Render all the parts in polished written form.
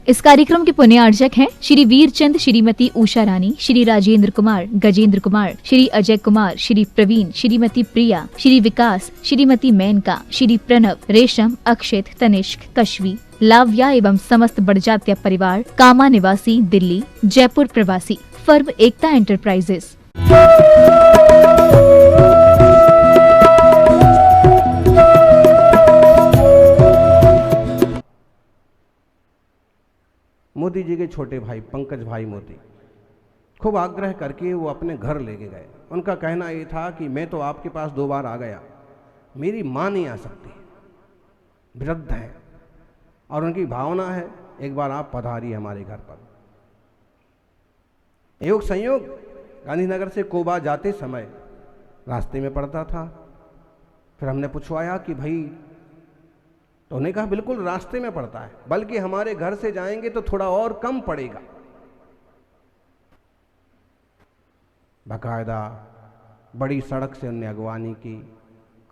इस कार्यक्रम के पुण्यार्चक हैं श्री वीरचंद, श्रीमती उषा रानी, श्री राजेंद्र कुमार, गजेंद्र कुमार, श्री अजय कुमार, श्री प्रवीण, श्रीमती प्रिया, श्री विकास, श्रीमती मेनका, श्री प्रणव, रेशम, अक्षित, तनिष्क, कश्वी, लाव्या एवं समस्त बड़जात्या परिवार, कामा निवासी, दिल्ली, जयपुर प्रवासी, फर्म एकता एंटरप्राइजेस। मोदी जी के छोटे भाई पंकज भाई मोदी खूब आग्रह करके वो अपने घर लेके गए। उनका कहना ये था कि मैं तो आपके पास 2 बार आ गया, मेरी माँ नहीं आ सकती, वृद्ध है, और उनकी भावना है एक बार आप पधारिए हमारे घर पर। योग संयोग गांधीनगर से कोबा जाते समय रास्ते में पड़ता था। फिर हमने पूछवाया कि भाई, तो उन्होंने कहा बिल्कुल रास्ते में पड़ता है, बल्कि हमारे घर से जाएंगे तो थोड़ा और कम पड़ेगा। बाकायदा बड़ी सड़क से उनने अगवानी की,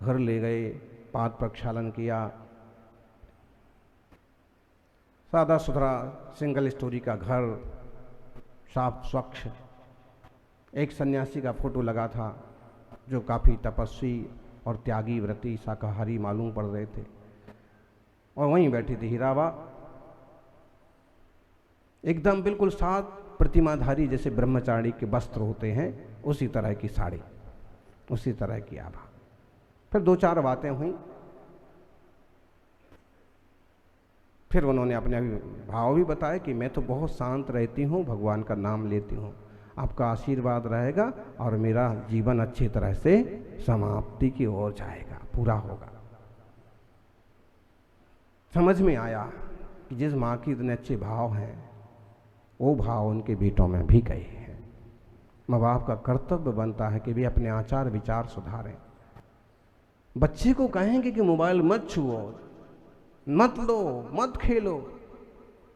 घर ले गए, पाद प्रक्षालन किया। सादा सुथरा सिंगल स्टोरी का घर, साफ स्वच्छ। एक सन्यासी का फोटो लगा था जो काफ़ी तपस्वी और त्यागी, व्रती, शाकाहारी मालूम पड़ रहे थे, और वहीं बैठी थी हीराबा, एकदम बिल्कुल साथ प्रतिमाधारी, जैसे ब्रह्मचारी के वस्त्र होते हैं उसी तरह की साड़ी, उसी तरह की आभा। फिर 2-4 बातें हुई। फिर उन्होंने अपने भाव भी बताया कि मैं तो बहुत शांत रहती हूँ, भगवान का नाम लेती हूँ, आपका आशीर्वाद रहेगा और मेरा जीवन अच्छी तरह से समाप्ति की ओर जाएगा, पूरा होगा। समझ में आया कि जिस माँ के इतने अच्छे भाव हैं, वो भाव उनके बेटों में भी गए हैं। माँ बाप का कर्तव्य बनता है कि वे अपने आचार विचार सुधारें। बच्चे को कहेंगे कि मोबाइल मत छुओ, मत लो, मत खेलो,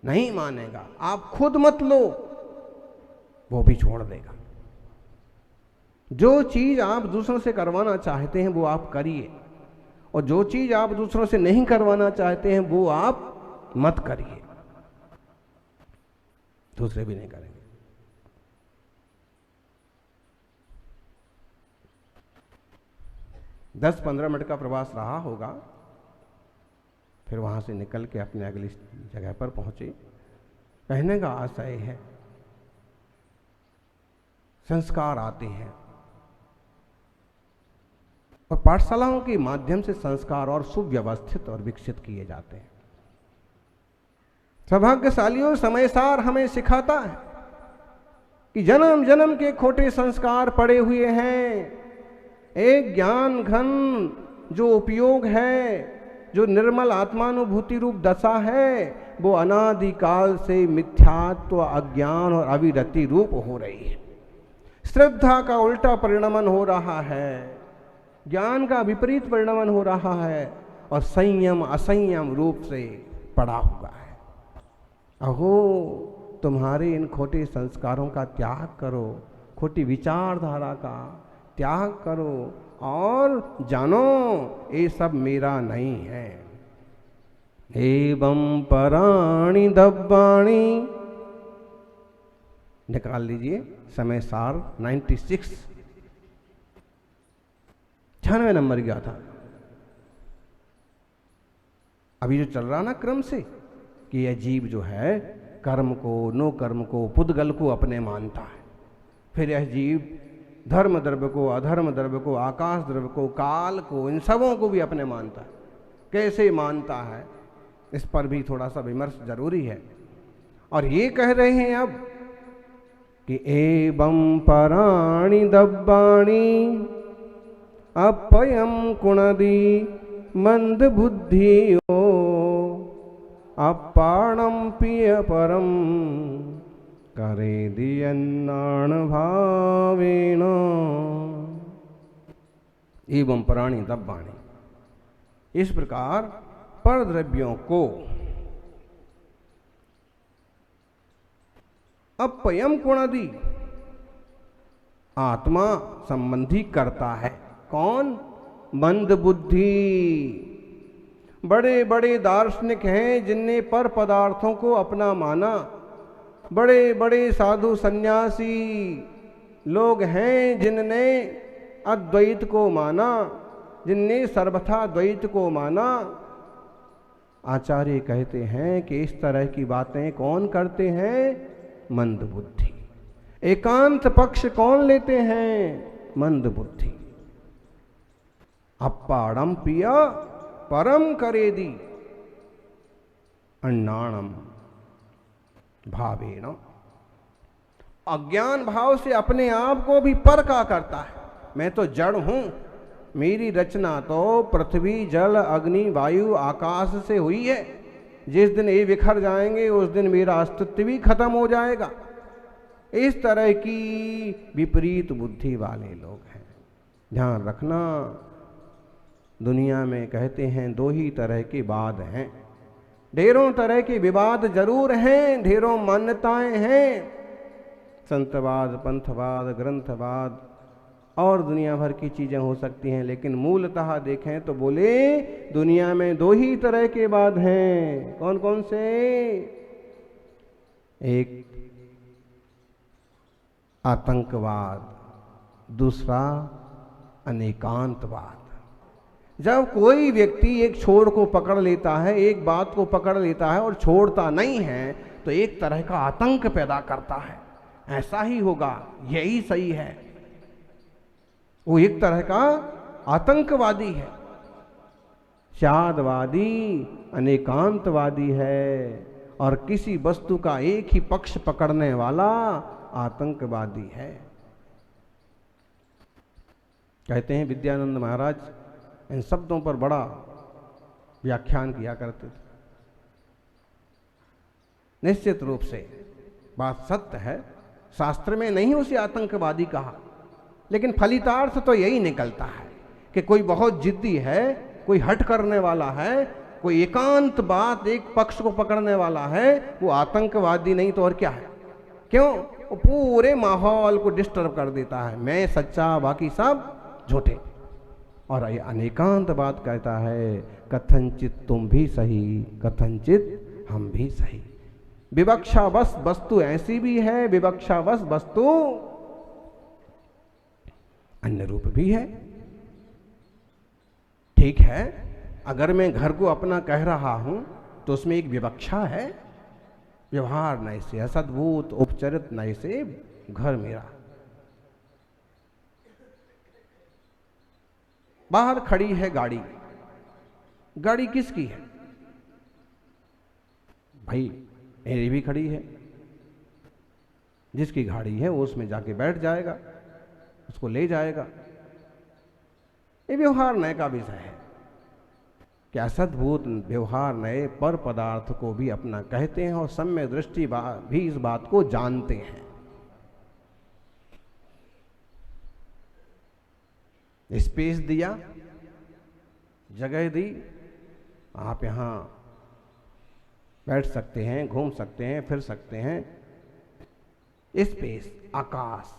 नहीं मानेगा। आप खुद मत लो, वो भी छोड़ देगा। जो चीज आप दूसरों से करवाना चाहते हैं वो आप करिए, और जो चीज आप दूसरों से नहीं करवाना चाहते हैं वो आप मत करिए, दूसरे भी नहीं करेंगे। दस 15 मिनट का प्रवास रहा होगा। फिर वहां से निकल के अपने अगली जगह पर पहुंचे। कहने का आशय है, संस्कार आते हैं और पाठशालाओं के माध्यम से संस्कार और सुव्यवस्थित और विकसित किए जाते हैं। सौभाग्यशालियों, समय सार हमें सिखाता है कि जन्म जन्म के खोटे संस्कार पड़े हुए हैं। एक ज्ञान घन जो उपयोग है, जो निर्मल आत्मानुभूति रूप दशा है, वो अनादिकाल से मिथ्यात्व, अज्ञान और अविरति रूप हो रही है। श्रद्धा का उल्टा परिणमन हो रहा है, ज्ञान का विपरीत परिणमन हो रहा है, और संयम असंयम रूप से पड़ा हुआ है। अहो, तुम्हारे इन खोटे संस्कारों का त्याग करो, खोटी विचारधारा का त्याग करो, और जानो ये सब मेरा नहीं है। एवं पराणि दब्बाणि, निकाल लीजिए समय सार 96, 96 नंबर गया था। अभी जो चल रहा ना क्रम से, कि यह जीव जो है कर्म को, नो कर्म को, पुद्गल को अपने मानता है। फिर यह जीव धर्म द्रव्य को, अधर्म द्रव्य को, आकाश द्रव्य को, काल को, इन सबों को भी अपने मानता है। कैसे मानता है, इस पर भी थोड़ा सा विमर्श जरूरी है। और ये कह रहे हैं अब कि एवं पराणि दब्बाणि अपयम कुणदी मंद बुद्धियो अपाणम पिय परम करे दियन्नाण भावेन। एवं पराणि दब्बाणि, इस प्रकार पर द्रव्यों को अपयम कुणदी, आत्मा संबंधी करता है। कौन? मंद बुद्धि। बड़े बड़े दार्शनिक हैं जिनने पर पदार्थों को अपना माना। बड़े बड़े साधु सन्यासी लोग हैं जिनने अद्वैत को माना, जिनने सर्वथा द्वैत को माना। आचार्य कहते हैं कि इस तरह की बातें कौन करते हैं? मंद बुद्धि। एकांत पक्ष कौन लेते हैं? मंद बुद्धि। अपाड़म पिया परम करेदी अन्नाणम भावेण। अज्ञान भाव से अपने आप को भी पर का करता है। मैं तो जड़ हूं, मेरी रचना तो पृथ्वी जल अग्नि वायु आकाश से हुई है। जिस दिन ये बिखर जाएंगे उस दिन मेरा अस्तित्व भी खत्म हो जाएगा। इस तरह की विपरीत बुद्धि वाले लोग हैं। ध्यान रखना, दुनिया में कहते हैं दो ही तरह के वाद हैं। ढेरों तरह के विवाद जरूर हैं, ढेरों मान्यताएं हैं, संतवाद, पंथवाद, ग्रंथवाद और दुनिया भर की चीजें हो सकती हैं, लेकिन मूलतः देखें तो बोले दुनिया में दो ही तरह के वाद हैं। कौन कौन से? एक आतंकवाद, दूसरा अनेकांतवाद। जब कोई व्यक्ति एक छोर को पकड़ लेता है, एक बात को पकड़ लेता है और छोड़ता नहीं है, तो एक तरह का आतंक पैदा करता है। ऐसा ही होगा, यही सही है। वो एक तरह का आतंकवादी है, शादवादी, अनेकांतवादी है, और किसी वस्तु का एक ही पक्ष पकड़ने वाला आतंकवादी है। कहते हैं विद्यानंद महाराज इन शब्दों पर बड़ा व्याख्यान किया करते थे। निश्चित रूप से बात सत्य है, शास्त्र में नहीं उसे आतंकवादी कहा, लेकिन फलितार्थ तो यही निकलता है कि कोई बहुत जिद्दी है, कोई हट करने वाला है, कोई एकांत बात एक पक्ष को पकड़ने वाला है, वो आतंकवादी नहीं तो और क्या है। क्यों? वो पूरे माहौल को डिस्टर्ब कर देता है। मैं सच्चा, बाकी सब झूठे। और ये अनेकांत बात कहता है कथनचित तुम भी सही, कथनचित हम भी सही। विवक्षावश वस्तु ऐसी भी है, विवक्षावश वस्तु अन्य रूप भी है। ठीक है, अगर मैं घर को अपना कह रहा हूं तो उसमें एक विवक्षा है। व्यवहार नए से, असद्भूत उपचरित नए से घर मेरा। बाहर खड़ी है गाड़ी, गाड़ी किसकी है भाई? मेरी भी खड़ी है। जिसकी गाड़ी है वो उसमें जाके बैठ जाएगा, उसको ले जाएगा। ये व्यवहार नए का विषय है कि असद्भूत व्यवहार नए पर पदार्थ को भी अपना कहते हैं और सम्य दृष्टि भी इस बात को जानते हैं। स्पेस दिया, जगह दी, आप यहां बैठ सकते हैं, घूम सकते हैं, फिर सकते हैं। स्पेस, आकाश।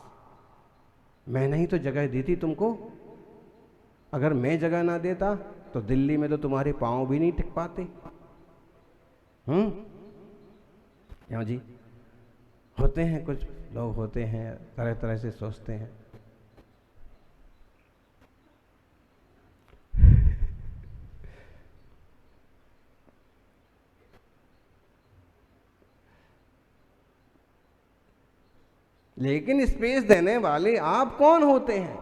मैं नहीं तो जगह दी थी तुमको। अगर मैं जगह ना देता तो दिल्ली में तो तुम्हारे पांव भी नहीं टिक पाते। क्यों जी? होते हैं कुछ लोग, होते हैं तरह तरह से सोचते हैं। लेकिन स्पेस देने वाले आप कौन होते हैं?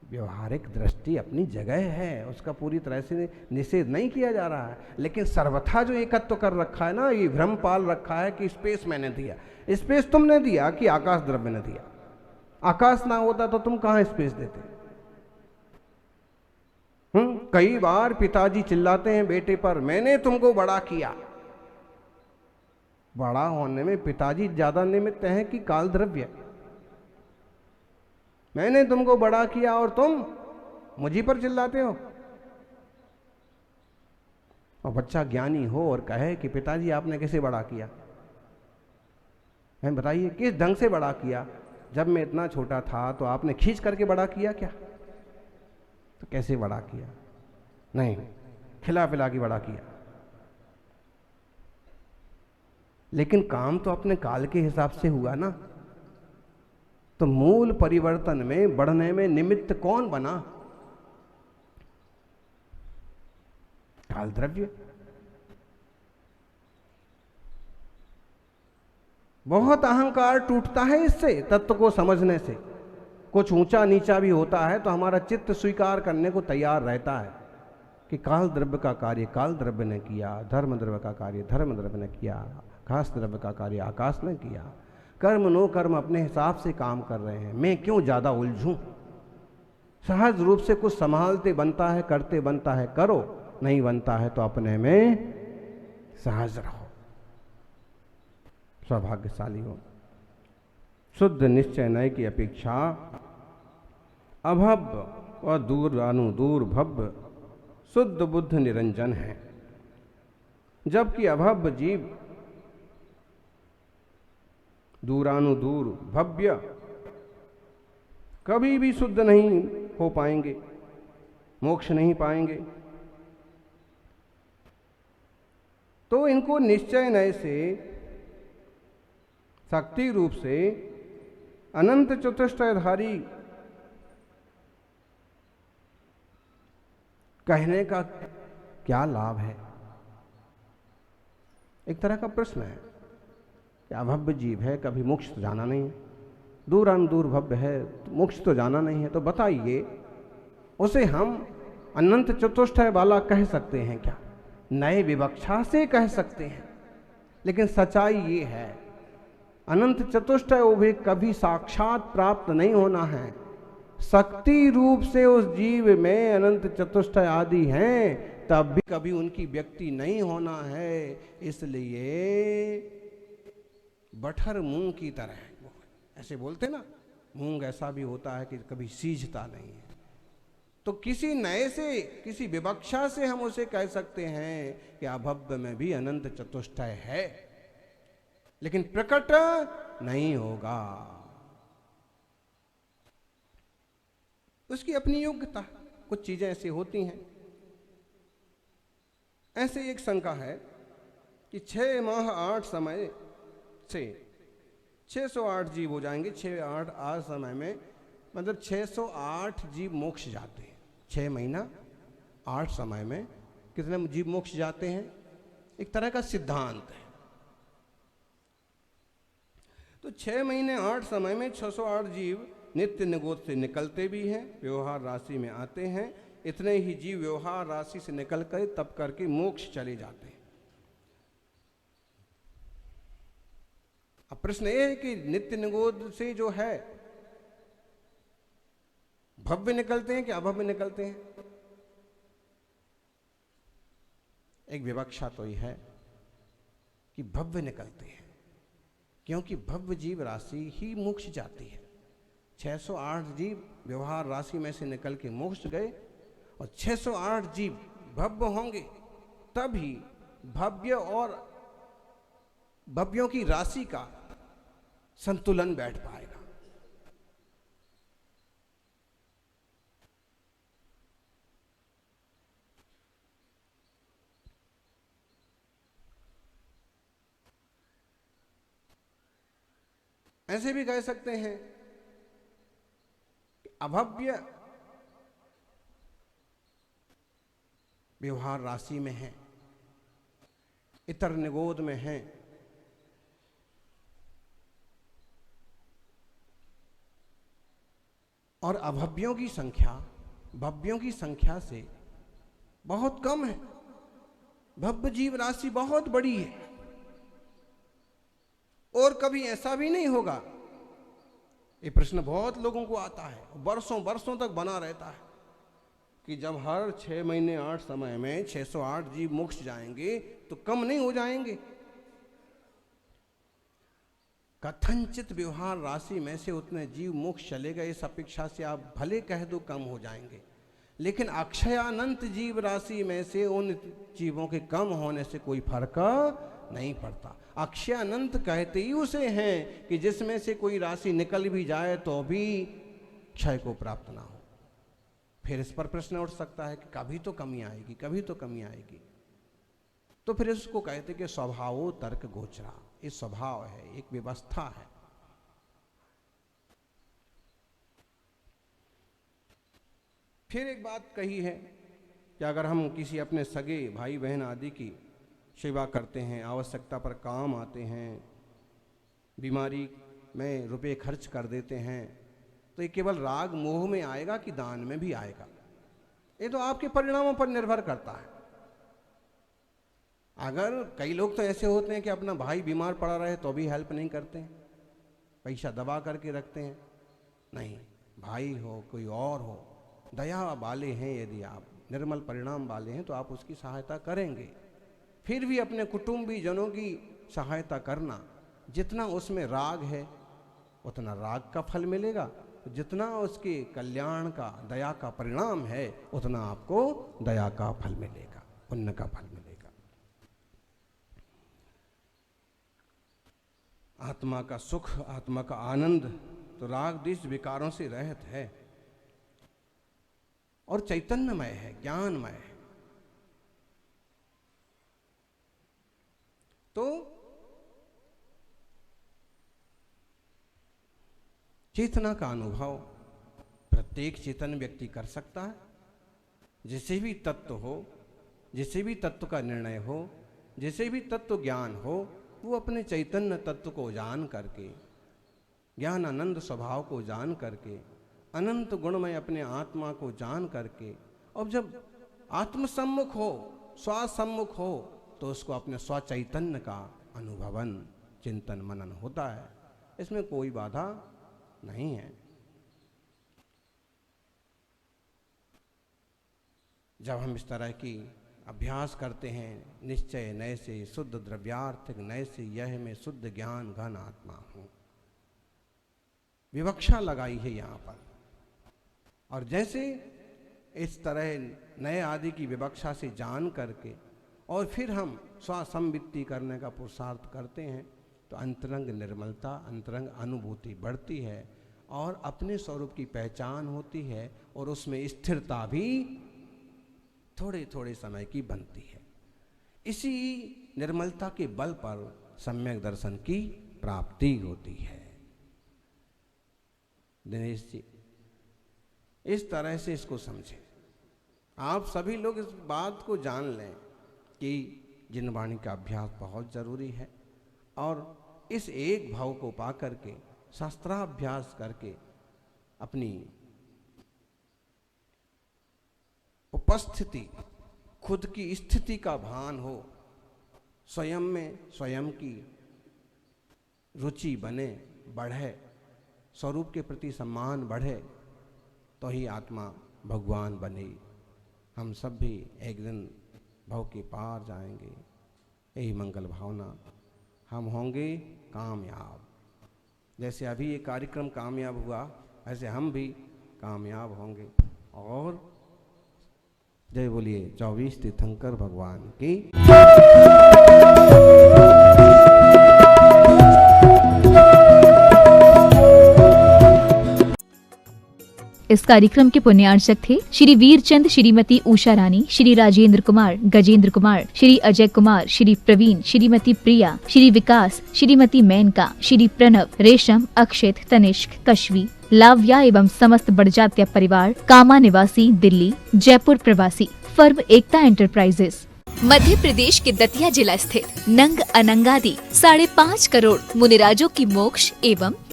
व्यवहारिक दृष्टि अपनी जगह है, उसका पूरी तरह से निषेध नहीं किया जा रहा है, लेकिन सर्वथा जो एकत्व कर रखा है ना, ये भ्रम पाल रखा है कि स्पेस मैंने दिया। स्पेस तुमने दिया कि आकाश द्रव्य ने दिया? आकाश ना होता तो तुम कहां स्पेस देते? कई बार पिताजी चिल्लाते हैं बेटे पर, मैंने तुमको बड़ा किया। बड़ा होने में पिताजी ज्यादा निमित्त है कि काल द्रव्य? मैंने तुमको बड़ा किया और तुम मुझी पर चिल्लाते हो। और बच्चा ज्ञानी हो और कहे कि पिताजी आपने कैसे बड़ा किया? बताइए किस ढंग से बड़ा किया? जब मैं इतना छोटा था तो आपने खींच करके बड़ा किया क्या? तो कैसे बड़ा किया? नहीं, खिला पिला के बड़ा किया, लेकिन काम तो अपने काल के हिसाब से हुआ ना। तो मूल परिवर्तन में, बढ़ने में निमित्त कौन बना? काल द्रव्य। बहुत अहंकार टूटता है इससे, तत्व को समझने से। कुछ ऊंचा नीचा भी होता है तो हमारा चित्त स्वीकार करने को तैयार रहता है कि काल द्रव्य का कार्य काल द्रव्य ने किया, धर्म द्रव्य का कार्य धर्म द्रव्य ने किया, आकाश द्रव्य का कार्य आकाश ने किया। कर्म नो कर्म अपने हिसाब से काम कर रहे हैं, मैं क्यों ज़्यादा उलझूं? सहज रूप से कुछ संभालते बनता है, करते बनता है, करो, नहीं बनता है तो अपने में सहज रहो, सौभाग्यशाली हो। शुद्ध निश्चय नय की अपेक्षा अभव्य व दूर भव्य शुद्ध बुद्ध निरंजन है। जबकि अभव्य जीव दूरानुदूर भव्य कभी भी शुद्ध नहीं हो पाएंगे, मोक्ष नहीं पाएंगे। तो इनको निश्चय नय से, शक्ति रूप से अनंत चतुष्टयधारी कहने का क्या लाभ है? एक तरह का प्रश्न है कि अभव्य जीव है, कभी मोक्ष तो जाना नहीं है, दूरानुदूर भव्य है, तो मोक्ष तो जाना नहीं है, तो बताइए उसे हम अनंत चतुष्टय वाला कह सकते हैं क्या? नए विवक्षा से कह सकते हैं, लेकिन सच्चाई ये है अनंत चतुष्टय वो भी कभी साक्षात प्राप्त नहीं होना है। शक्ति रूप से उस जीव में अनंत चतुष्टय आदि हैं, तब भी कभी उनकी व्यक्ति नहीं होना है। इसलिए बठर मूंग की तरह है, ऐसे बोलते ना, मूंग ऐसा भी होता है कि कभी सीझता नहीं है। तो किसी नए से, किसी विवक्षा से हम उसे कह सकते हैं कि अभव्य में भी अनंत चतुष्टय है, लेकिन प्रकट नहीं होगा। उसकी अपनी योग्यता, कुछ चीजें ऐसी होती हैं। ऐसे एक शंका है कि 6 माह 8 समय से 608 जीव हो जाएंगे। 6-8 समय में मतलब 608 जीव मोक्ष जाते हैं। 6 महीना 8 समय में कितने जीव मोक्ष जाते हैं? एक तरह का सिद्धांत है। तो 6 महीने 8 समय में 608 जीव नित्य निगोद से निकलते भी हैं, व्यवहार राशि में आते हैं। इतने ही जीव व्यवहार राशि से निकल कर तब करके मोक्ष चले जाते हैं। अब प्रश्न ये है कि नित्य निगोद से जो है भव्य निकलते हैं कि अभव्य निकलते हैं? एक विवक्षा तो यह है कि भव्य निकलते हैं, क्योंकि भव्य जीव राशि ही मोक्ष जाती है। 608 जीव व्यवहार राशि में से निकल के मोक्ष गए और 608 जीव भव्य होंगे, तभी भव्य और भव्यों की राशि का संतुलन बैठ पाएगा। ऐसे भी कह सकते हैं कि अभव्य व्यवहार राशि में है, इतर निगोद में है, और अभव्यों की संख्या भव्यों की संख्या से बहुत कम है। भव्य जीव राशि बहुत बड़ी है और कभी ऐसा भी नहीं होगा। ये प्रश्न बहुत लोगों को आता है, वर्षों वर्षों तक बना रहता है कि जब हर 6 महीने 8 समय में 608 जीव मोक्ष जाएंगे तो कम नहीं हो जाएंगे। कथनचित व्यवहार राशि में से उतने जीव मोक्ष चले गए, इस अपेक्षा से आप भले कह दो कम हो जाएंगे, लेकिन अक्षयानंत जीव राशि में से उन जीवों के कम होने से कोई फर्क नहीं पड़ता। अक्षयानंत कहते ही उसे हैं कि जिसमें से कोई राशि निकल भी जाए तो भी क्षय को प्राप्त ना हो, फिर इस पर प्रश्न उठ सकता है कि कभी तो कमी आएगी, कभी तो कमी आएगी। तो फिर इसको कहते कि स्वभावो तर्क गोचरा, ये स्वभाव है, एक व्यवस्था है। फिर एक बात कही है कि अगर हम किसी अपने सगे भाई बहन आदि की सेवा करते हैं, आवश्यकता पर काम आते हैं, बीमारी में रुपए खर्च कर देते हैं, तो ये केवल राग मोह में आएगा कि दान में भी आएगा? ये तो आपके परिणामों पर निर्भर करता है। अगर कई लोग तो ऐसे होते हैं कि अपना भाई बीमार पड़ा रहे तो भी हेल्प नहीं करते हैं, पैसा दबा करके रखते हैं। नहीं, भाई हो कोई और हो, दया वाले हैं, यदि आप निर्मल परिणाम वाले हैं तो आप उसकी सहायता करेंगे। फिर भी अपने कुटुंबी जनों की सहायता करना, जितना उसमें राग है उतना राग का फल मिलेगा, जितना उसके कल्याण का, दया का परिणाम है, उतना आपको दया का फल मिलेगा, पुण्य का फल मिलेगा। आत्मा का सुख, आत्मा का आनंद तो राग द्वेष विकारों से रहित है और चैतन्यमय है, ज्ञानमय है। तो चेतना का अनुभव प्रत्येक चेतन व्यक्ति कर सकता है। जिसे भी तत्व हो, जिसे भी तत्व का निर्णय हो, जिसे भी तत्व ज्ञान हो, वो अपने चैतन्य तत्व को जान करके, ज्ञान आनंद स्वभाव को जान करके, अनंत गुणमय अपने आत्मा को जान करके, और जब आत्मसम्मुख हो, स्वसम्मुख हो, तो उसको अपने स्वचैतन्य का अनुभवन, चिंतन मनन होता है। इसमें कोई बाधा नहीं है। जब हम इस तरह की अभ्यास करते हैं, निश्चय नय से शुद्ध द्रव्यार्थिक नय से यह में शुद्ध ज्ञान घन आत्मा हूं, विवक्षा लगाई है यहाँ पर। और जैसे इस तरह नए आदि की विवक्षा से जान करके और फिर हम स्वसंवित्ति करने का पुरुषार्थ करते हैं, तो अंतरंग निर्मलता, अंतरंग अनुभूति बढ़ती है और अपने स्वरूप की पहचान होती है, और उसमें स्थिरता भी थोड़े थोड़े समय की बनती है। इसी निर्मलता के बल पर सम्यक दर्शन की प्राप्ति होती है। दिनेश जी, इस तरह से इसको समझें। आप सभी लोग इस बात को जान लें कि जिन वाणी का अभ्यास बहुत जरूरी है, और इस एक भाव को पा करके, शास्त्राभ्यास करके, अपनी उपस्थिति, खुद की स्थिति का भान हो, स्वयं में स्वयं की रुचि बने, बढ़े, स्वरूप के प्रति सम्मान बढ़े, तो ही आत्मा भगवान बने। हम सब भी एक दिन भव के पार जाएंगे, यही मंगल भावना। हम होंगे कामयाब। जैसे अभी ये कार्यक्रम कामयाब हुआ, ऐसे हम भी कामयाब होंगे। और जय बोलिए 24 तीर्थंकर भगवान की। इस कार्यक्रम के पुण्यार्चक थे श्री वीरचंद, श्रीमती उषा रानी, श्री राजेंद्र कुमार, गजेंद्र कुमार, श्री अजय कुमार, श्री प्रवीण, श्रीमती प्रिया, श्री विकास, श्रीमती मेनका, श्री प्रणव, रेशम, अक्षित, तनिष्क, कश्वी, लाव्या एवं समस्त बड़जात्या परिवार, कामा निवासी, दिल्ली, जयपुर प्रवासी, फर्म एकता एंटरप्राइजेस। मध्य प्रदेश के दतिया जिला स्थित नंग अनंगादि 5.5 करोड़ मुनिराजों की मोक्ष एवं